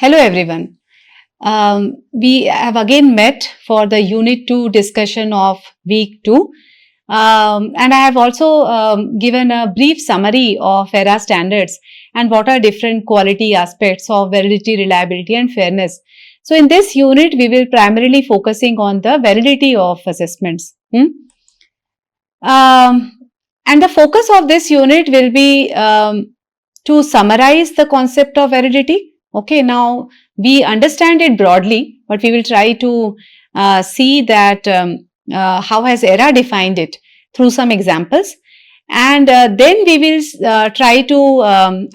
Hello everyone. We have again met for the Unit 2 discussion of Week 2. And I have also given a brief summary of ERA standards and what are different quality aspects of validity, reliability and fairness. So in this unit, we will primarily focusing on the validity of assessments. And the focus of this unit will be to summarize the concept of validity. Okay, now we understand it broadly, but we will try to see that how has ERA defined it through some examples. And then we will try to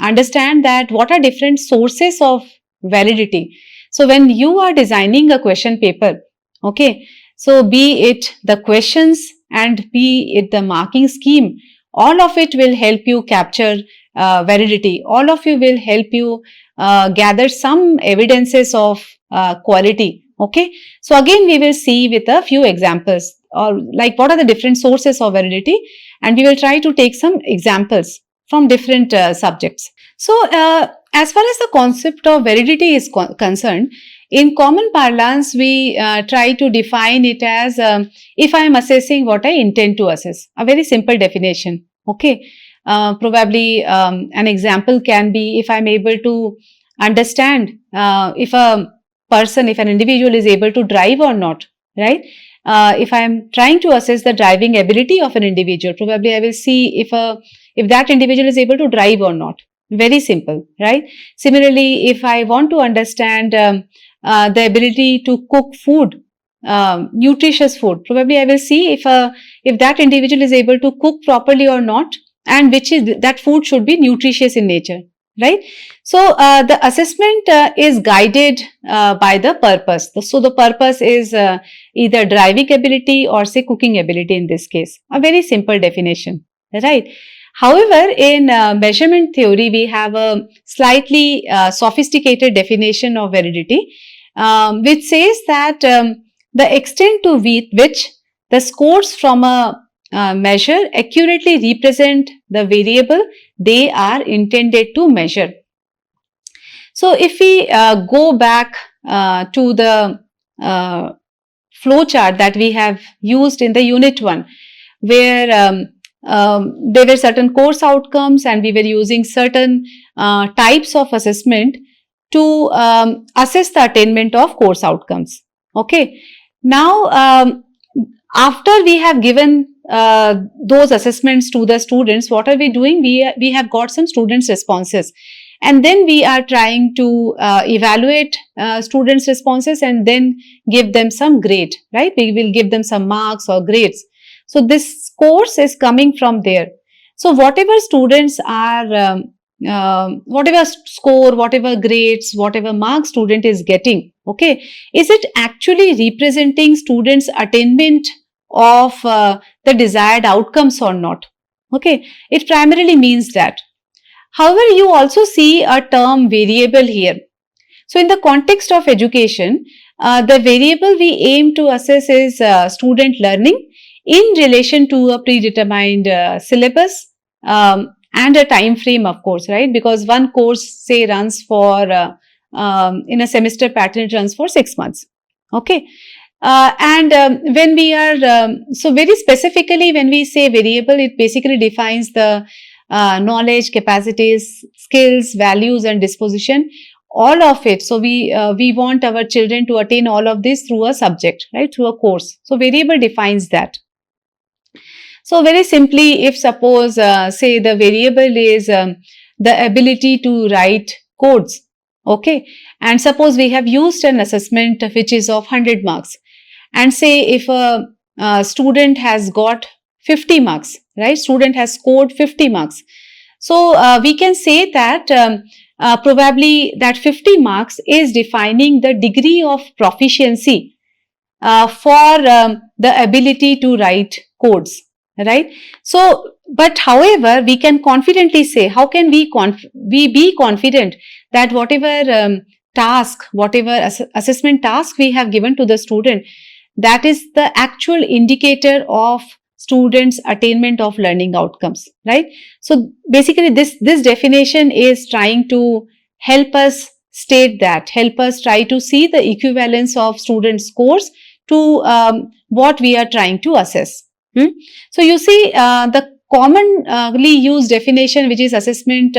understand that what are different sources of validity. So when you are designing a question paper, okay, so be it the questions and be it the marking scheme, all of it will help you capture validity. All of you will help you gather some evidences of quality. Okay, so again we will see with a few examples or like what are the different sources of validity, and we will try to take some examples from different subjects. So as far as the concept of validity is concerned, in common parlance we try to define it as if I am assessing what I intend to assess, a very simple definition. Okay, probably an example can be if I am able to understand if an individual is able to drive or not, right? If I am trying to assess the driving ability of an individual, probably I will see if that individual is able to drive or not. Very simple, right? Similarly, if I want to understand the ability to cook food, nutritious food, probably I will see if that individual is able to cook properly or not, and which is that food should be nutritious in nature, right? So the assessment is guided by the purpose. So the purpose is either driving ability or say cooking ability in this case. A very simple definition, right? However, in measurement theory, we have a slightly sophisticated definition of validity, which says that the extent to which the scores from a measure accurately represent the variable they are intended to measure. So if we go back to the flow chart that we have used in the Unit 1, where there were certain course outcomes and we were using certain types of assessment to assess the attainment of course outcomes. Okay. Now, after we have given those assessments to the students, what are we doing? We have got some students' responses, and then we are trying to evaluate students' responses and then give them some grade, right? We will give them some marks or grades. So this course is coming from there. So whatever students are, whatever score, whatever grades, whatever marks student is getting, okay, is it actually representing students' attainment of the desired outcomes or not? Okay, it primarily means that. However, you also see a term variable here. So in the context of education, the variable we aim to assess is student learning in relation to a predetermined syllabus and a time frame, of course, right? Because one course say runs for in a semester pattern, it runs for 6 months. Okay. When we are, so very specifically when we say variable, it basically defines the knowledge, capacities, skills, values and disposition, all of it. So we want our children to attain all of this through a subject, right, through a course. So variable defines that. So very simply, if suppose say the variable is the ability to write codes, okay, and suppose we have used an assessment which is of 100 marks, and say if a student has got 50 marks, right, student has scored 50 marks. So we can say that probably that 50 marks is defining the degree of proficiency for the ability to write codes, right? So, but however, we can confidently say, how can we be confident that whatever task, whatever assessment task we have given to the student, that is the actual indicator of students' attainment of learning outcomes, right? So basically this definition is trying to help us state that, help us try to see the equivalence of student scores to what we are trying to assess. So you see the commonly used definition, which is assessment,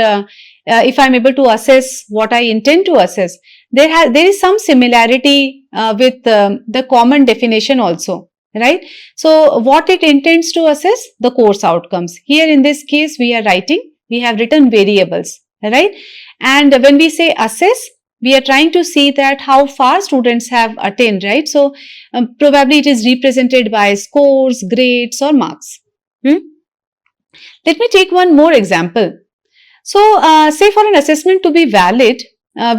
if I am able to assess what I intend to assess, there is some similarity with the common definition also, right? So what it intends to assess? The course outcomes. Here in this case, we have written variables, right? And when we say assess, we are trying to see that how far students have attained, right? So probably it is represented by scores, grades or marks. Let me take one more example. So say for an assessment to be valid,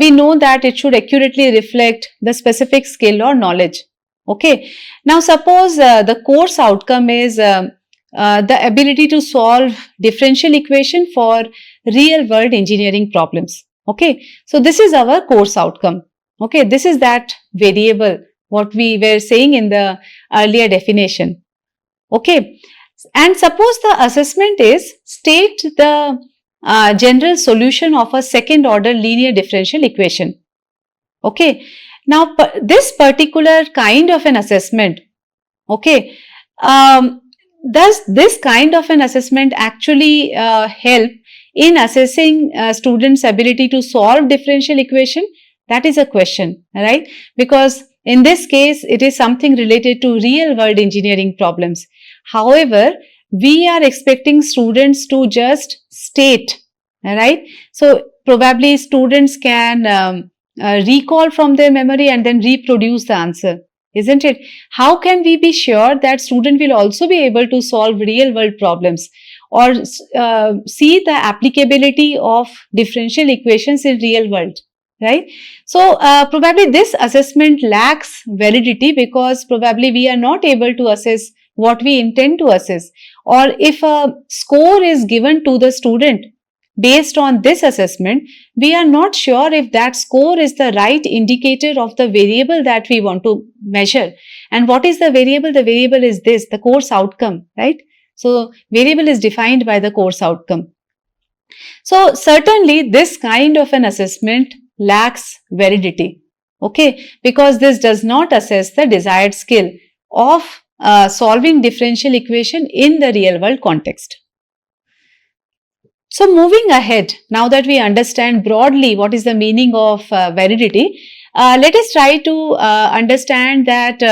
we know that it should accurately reflect the specific skill or knowledge. Okay. Now suppose the course outcome is the ability to solve differential equation for real world engineering problems. Okay. So this is our course outcome. Okay. This is that variable what we were saying in the earlier definition. Okay. And suppose the assessment is state the general solution of a second order linear differential equation. Okay. Now, this particular kind of an assessment, okay, does this kind of an assessment actually help in assessing students' ability to solve differential equation? That is a question, right? Because in this case, it is something related to real world engineering problems. However, we are expecting students to just state, right? So probably students can recall from their memory and then reproduce the answer, isn't it? How can we be sure that student will also be able to solve real world problems or see the applicability of differential equations in real world, right? So probably this assessment lacks validity because probably we are not able to assess what we intend to assess, or if a score is given to the student based on this assessment, we are not sure if that score is the right indicator of the variable that we want to measure. And what is the variable? The variable is this, the course outcome, right? So variable is defined by the course outcome. So certainly this kind of an assessment lacks validity, okay, because this does not assess the desired skill of solving differential equation in the real world context. So moving ahead, now that we understand broadly what is the meaning of validity, let us try to understand that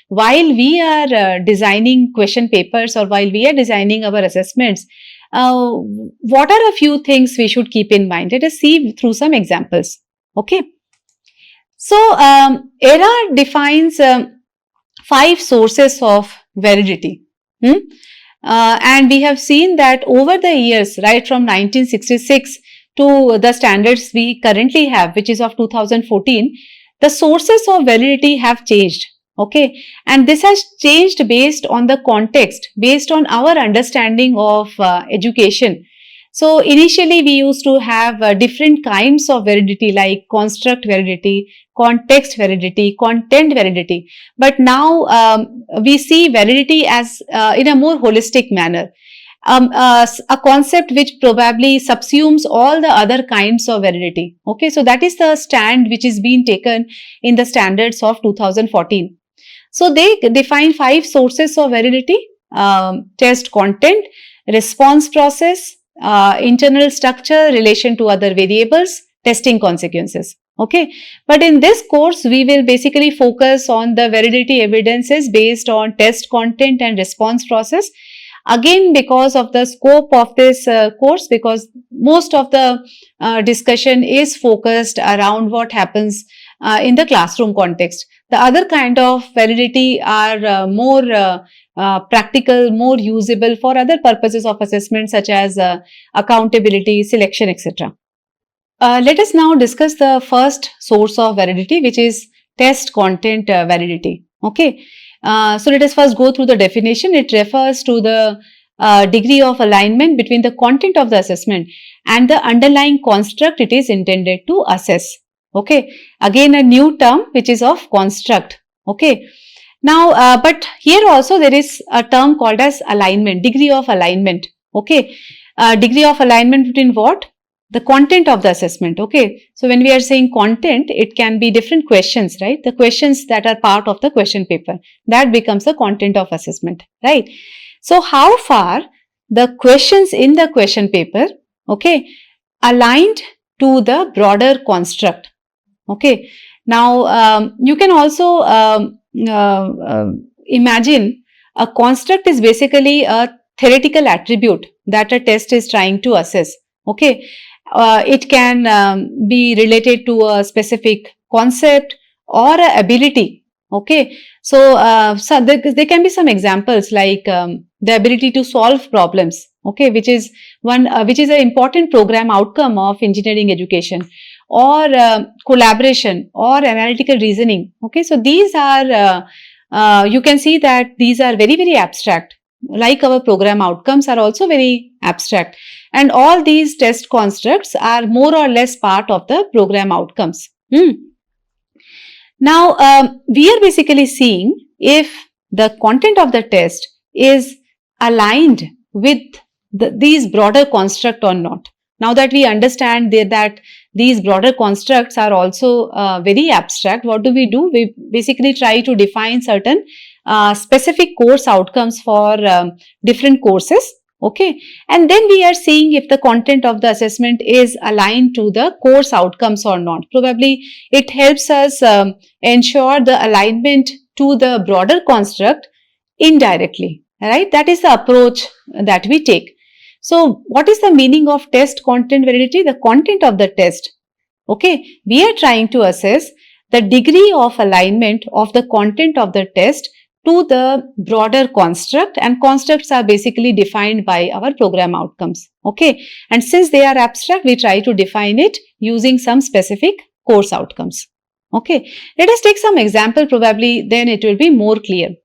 while we are designing question papers or while we are designing our assessments, what are a few things we should keep in mind? Let us see through some examples. Okay. So ERA defines 5 sources of validity. And we have seen that over the years, right from 1966 to the standards we currently have, which is of 2014, the sources of validity have changed. Okay. And this has changed based on the context, based on our understanding of education. So initially we used to have different kinds of validity like construct validity, context validity, content validity. But now we see validity as in a more holistic manner. A concept which probably subsumes all the other kinds of validity. Okay, so that is the stand which is being taken in the standards of 2014. So they define 5 sources of validity: test content, response process, internal structure, relation to other variables, testing consequences. Okay, but in this course, we will basically focus on the validity evidences based on test content and response process. Again, because of the scope of this course, because most of the discussion is focused around what happens in the classroom context. The other kind of validity are more practical, more usable for other purposes of assessment such as accountability, selection, etc. Let us now discuss the first source of validity, which is test content validity. Okay. So let us first go through the definition. It refers to the degree of alignment between the content of the assessment and the underlying construct it is intended to assess. Okay. Again, a new term which is of construct. Okay. Now, but here also there is a term called as alignment, degree of alignment. Okay. Degree of alignment between what? the content of the assessment. Okay, so when we are saying content, it can be different questions, right? The questions that are part of the question paper, that becomes the content of assessment, right? So how far the questions in the question paper, okay, aligned to the broader construct. Okay, now you can also imagine a construct is basically a theoretical attribute that a test is trying to assess. Okay, it can be related to a specific concept or a ability. Okay, so, there can be some examples like the ability to solve problems. Okay, which is an important program outcome of engineering education, or collaboration or analytical reasoning. Okay, so these are you can see that these are very, very abstract. Like our program outcomes are also very abstract, and all these test constructs are more or less part of the program outcomes. Now, we are basically seeing if the content of the test is aligned with these broader construct or not. Now that we understand that these broader constructs are also very abstract, what do? We basically try to define certain specific course outcomes for different courses. Okay, and then we are seeing if the content of the assessment is aligned to the course outcomes or not. Probably it helps us ensure the alignment to the broader construct indirectly, right? That is the approach that we take. So, what is the meaning of test content validity? The content of the test. Okay, we are trying to assess the degree of alignment of the content of the test to the broader construct, and constructs are basically defined by our program outcomes. Okay, and since they are abstract, we try to define it using some specific course outcomes. Okay, let us take some example, probably then it will be more clear.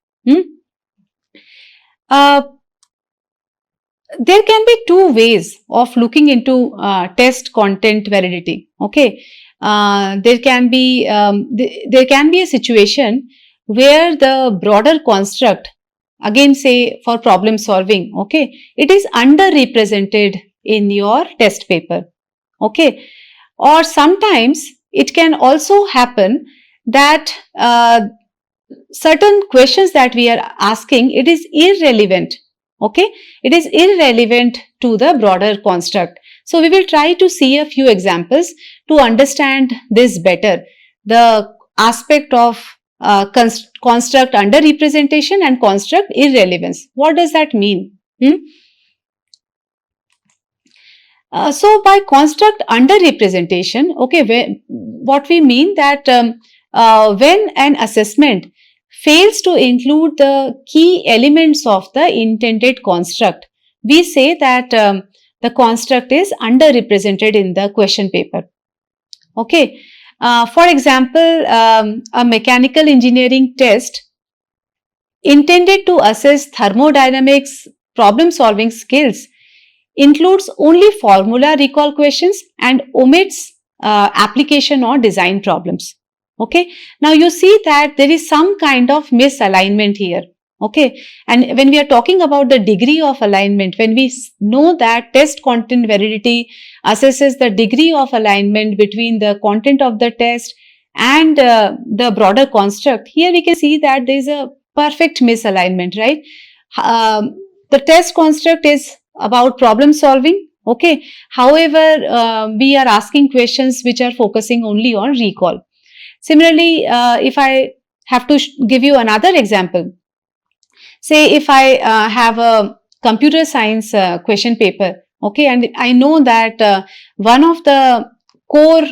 There can be two ways of looking into test content validity. Okay, there can be a situation where the broader construct, again say for problem solving, okay, it is underrepresented in your test paper. Okay, or sometimes it can also happen that certain questions that we are asking, it is irrelevant. Okay, it is irrelevant to the broader construct. So we will try to see a few examples to understand this better, the aspect of construct underrepresentation and construct irrelevance. What does that mean? So by construct underrepresentation, okay, what we mean that when an assessment fails to include the key elements of the intended construct, we say that the construct is underrepresented in the question paper. Okay. For example, a mechanical engineering test intended to assess thermodynamics problem solving skills includes only formula recall questions and omits application or design problems. Okay, now you see that there is some kind of misalignment here. Okay, and when we are talking about the degree of alignment, when we know that test content validity assesses the degree of alignment between the content of the test and the broader construct, here we can see that there is a perfect misalignment, right? The test construct is about problem solving. Okay, however, we are asking questions which are focusing only on recall. Similarly, if I have to give you another example, say if I have a computer science question paper, okay, and I know that one of the core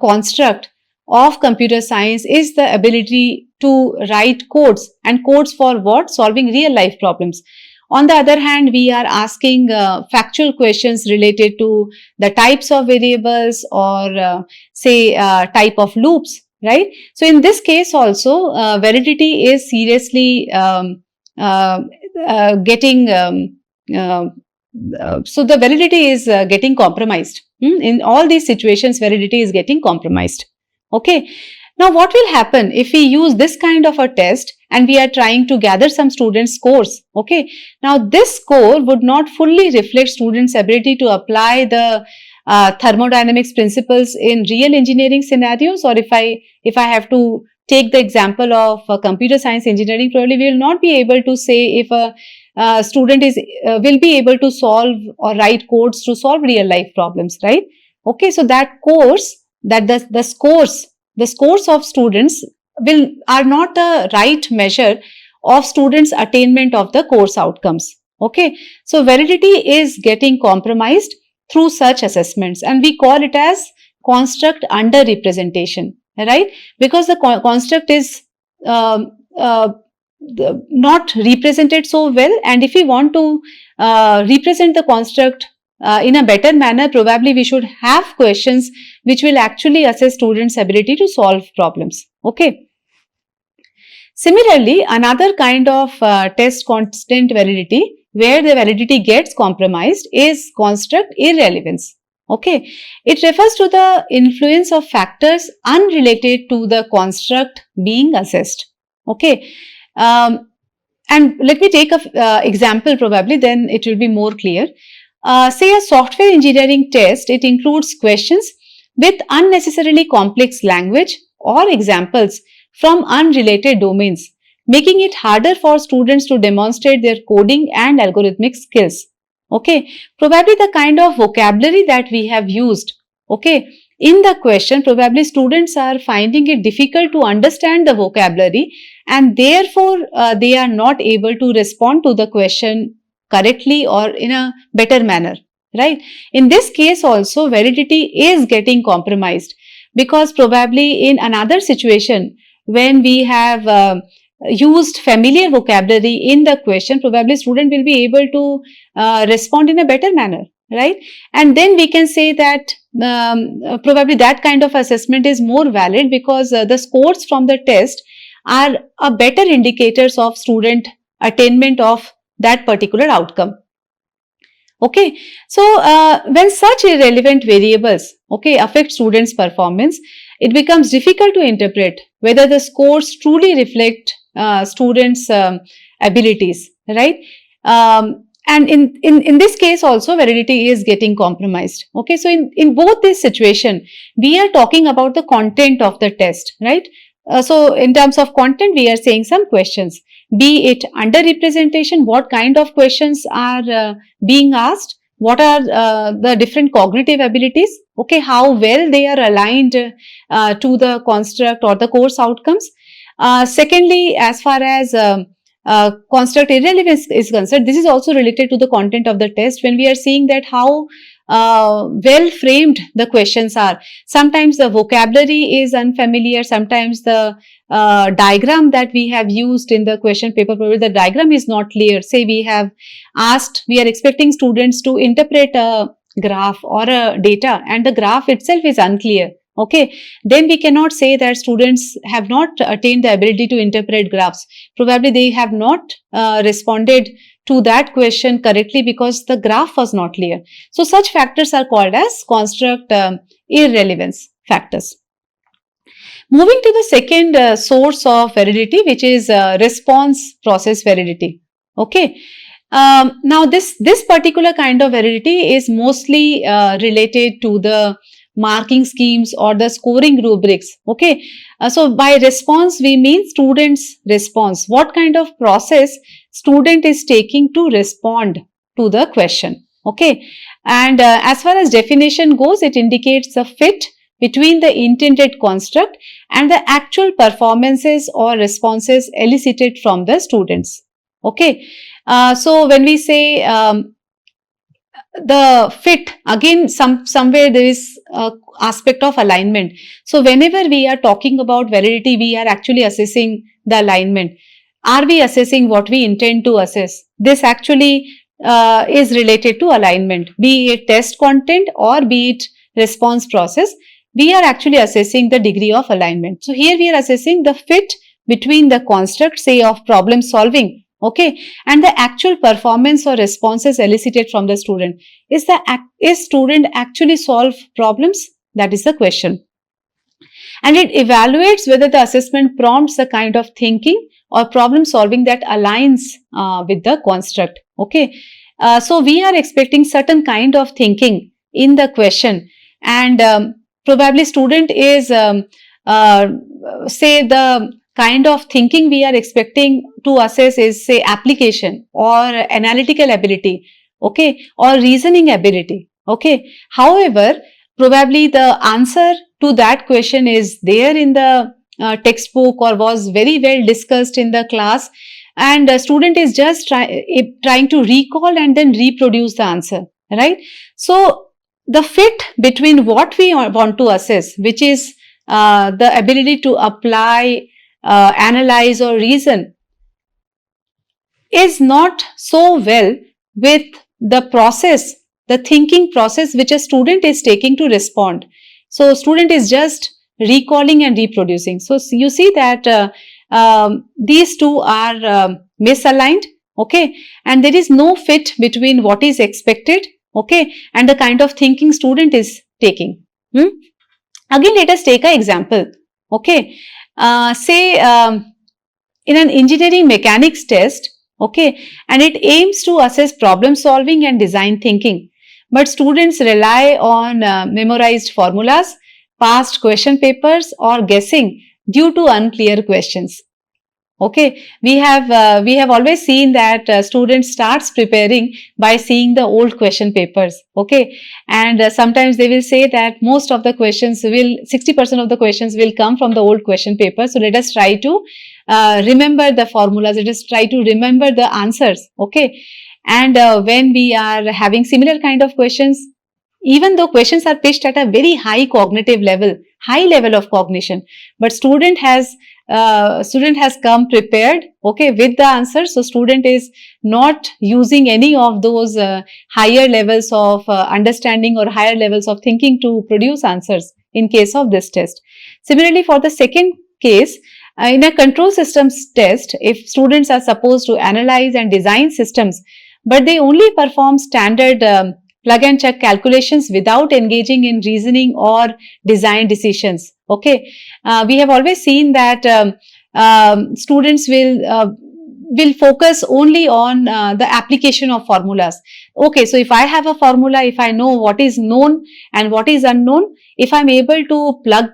construct of computer science is the ability to write codes, and codes for what? Solving real life problems. On the other hand, we are asking factual questions related to the types of variables or say type of loops. Right. So in this case also, validity is seriously getting, so the validity is getting compromised. In all these situations, validity is getting compromised. Okay. Now, what will happen if we use this kind of a test and we are trying to gather some students' scores? Okay. Now, this score would not fully reflect students' ability to apply the thermodynamics principles in real engineering scenarios, or if I have to take the example of computer science engineering, probably we will not be able to say if a student will be able to solve or write codes to solve real life problems, right? Okay, so that course, that the scores of students are not the right measure of students' attainment of the course outcomes. Okay, so validity is getting compromised through such assessments, and we call it as construct under representation, right? Because the construct is not represented so well, and if we want to represent the construct in a better manner, probably we should have questions which will actually assess students' ability to solve problems. Okay. Similarly, another kind of test constant validity where the validity gets compromised is construct irrelevance. Okay, it refers to the influence of factors unrelated to the construct being assessed. Okay, and let me take a example probably, then it will be more clear. Say a software engineering test, it includes questions with unnecessarily complex language or examples from unrelated domains, making it harder for students to demonstrate their coding and algorithmic skills. Okay, probably the kind of vocabulary that we have used, okay, in the question, probably students are finding it difficult to understand the vocabulary, and therefore they are not able to respond to the question correctly or in a better manner, right? In this case also, validity is getting compromised, because probably in another situation when we have used familiar vocabulary in the question, probably student will be able to respond in a better manner, right? And then we can say that probably that kind of assessment is more valid, because the scores from the test are a better indicators of student attainment of that particular outcome. Okay, so when such irrelevant variables, okay, affect students' performance, it becomes difficult to interpret whether the scores truly reflect students' abilities, right? And in this case also, validity is getting compromised. Okay, so in both this situation, we are talking about the content of the test, right? So in terms of content, we are saying some questions, be it under representation, what kind of questions are being asked, what are the different cognitive abilities, okay, how well they are aligned to the construct or the course outcomes. Secondly, as far as construct irrelevance is concerned, this is also related to the content of the test, when we are seeing that how well framed the questions are. Sometimes the vocabulary is unfamiliar, sometimes the diagram that we have used in the question paper, probably the diagram is not clear. Say we have asked, we are expecting students to interpret a graph or a data, and the graph itself is unclear. Okay, then we cannot say that students have not attained the ability to interpret graphs. Probably they have not responded to that question correctly because the graph was not clear. So such factors are called as construct irrelevance factors. Moving to the second source of validity, which is response process validity. Okay. Now this particular kind of validity is mostly related to the marking schemes or the scoring rubrics. Okay, so by response we mean students' response. What kind of process student is taking to respond to the question. Okay, and as far as definition goes, it indicates the fit between the intended construct and the actual performances or responses elicited from the students. Okay, so when we say the fit, again somewhere there is aspect of alignment. So whenever we are talking about validity, we are actually assessing the alignment. Are we assessing what we intend to assess? This actually is related to alignment, be it test content or be it response process. We are actually assessing the degree of alignment. So here we are assessing the fit between the construct, say, of problem solving, okay, and the actual performance or responses elicited from the student. Is student actually solve problems? That is the question. And it evaluates whether the assessment prompts the kind of thinking or problem solving that aligns with the construct. Okay, so we are expecting certain kind of thinking in the question, and probably student is say the kind of thinking we are expecting to assess is say application or analytical ability, okay, or reasoning ability, okay. However, probably the answer to that question is there in the textbook or was very well discussed in the class, and the student is just trying to recall and then reproduce the answer, right? So the fit between what we want to assess, which is the ability to apply, analyze or reason, is not so well with the process, the thinking process which a student is taking to respond. So student is just recalling and reproducing. So you see that these two are misaligned, okay, and there is no fit between what is expected, okay, and the kind of thinking student is taking. Again, let us take an example, okay. Say in an engineering mechanics test, okay, and it aims to assess problem solving and design thinking, but students rely on memorized formulas, past question papers or guessing due to unclear questions. Okay, we have always seen that students starts preparing by seeing the old question papers, okay, and sometimes they will say that most of the questions will 60% of the questions will come from the old question paper. So let us try to remember the formulas, let us try to remember the answers, okay. And when we are having similar kind of questions, even though questions are pitched at a very high cognitive level, high level of cognition, but student has come prepared, okay, with the answer. So student is not using any of those higher levels of understanding or higher levels of thinking to produce answers in case of this test. Similarly, for the second case, in a control systems test, if students are supposed to analyze and design systems, but they only perform standard plug and check calculations without engaging in reasoning or design decisions, okay. We have always seen that students will focus only on the application of formulas. Okay, so if I have a formula, if I know what is known and what is unknown, if I'm able to plug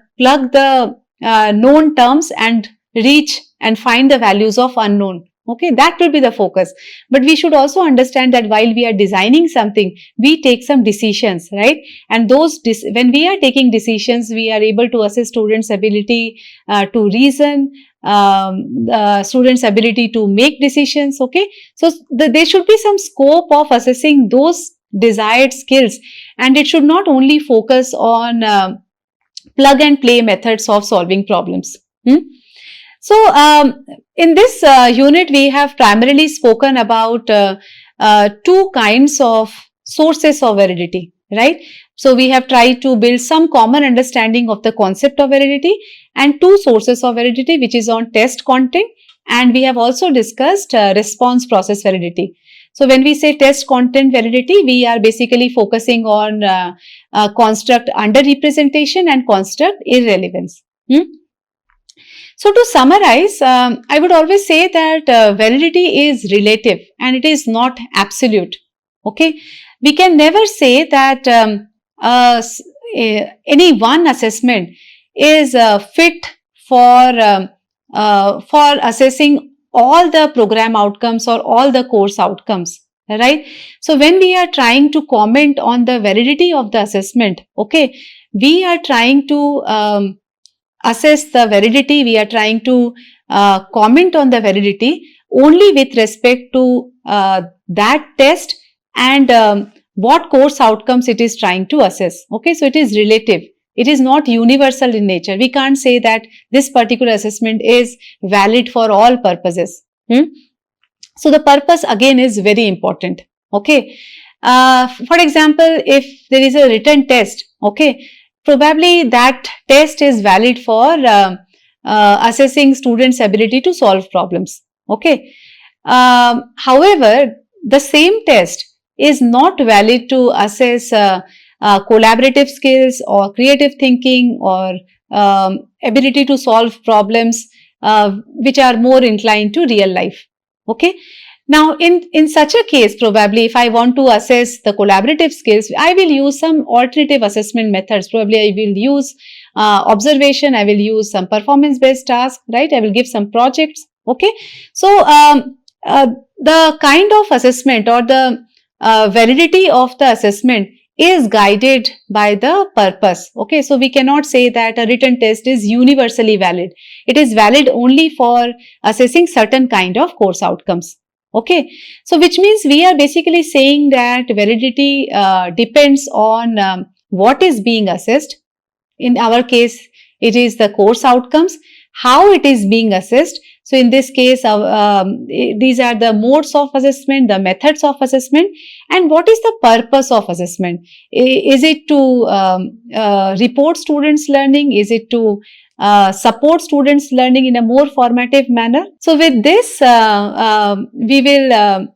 the known terms and reach and find the values of unknown, okay, that will be the focus. But we should also understand that while we are designing something, we take some decisions, right? And those when we are taking decisions, we are able to assess students' ability to reason, students' ability to make decisions, okay. So there should be some scope of assessing those desired skills, and it should not only focus on plug and play methods of solving problems. So in this unit, we have primarily spoken about two kinds of sources of validity, right? So we have tried to build some common understanding of the concept of validity and two sources of validity, which is on test content, and we have also discussed response process validity. So when we say test content validity, we are basically focusing on construct underrepresentation and construct irrelevance. So to summarize, I would always say that validity is relative and it is not absolute. Okay, we can never say that any one assessment is fit for assessing all the program outcomes or all the course outcomes, right? So when we are trying to comment on the validity of the assessment, okay, we are trying to assess the validity, we are trying to comment on the validity only with respect to that test and what course outcomes it is trying to assess. Okay, so it is relative. It is not universal in nature. We can't say that this particular assessment is valid for all purposes. So the purpose again is very important. Okay. For example, if there is a written test, okay, probably that test is valid for assessing students' ability to solve problems. Okay. However, the same test is not valid to assess collaborative skills or creative thinking or ability to solve problems which are more inclined to real life. Okay. Now, in such a case, probably if I want to assess the collaborative skills, I will use some alternative assessment methods. Probably I will use observation, I will use some performance-based tasks, right? I will give some projects, okay? So, the kind of assessment or the validity of the assessment is guided by the purpose, okay? So, we cannot say that a written test is universally valid. It is valid only for assessing certain kind of course outcomes. Okay, so which means we are basically saying that validity depends on what is being assessed. In our case, it is the course outcomes, how it is being assessed. So in this case, these are the modes of assessment, the methods of assessment, and what is the purpose of assessment? Is it to report students' learning? Is it to support students' learning in a more formative manner? So with this, we will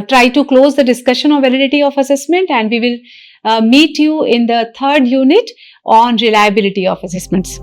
try to close the discussion of validity of assessment, and we will meet you in the third unit on reliability of assessments.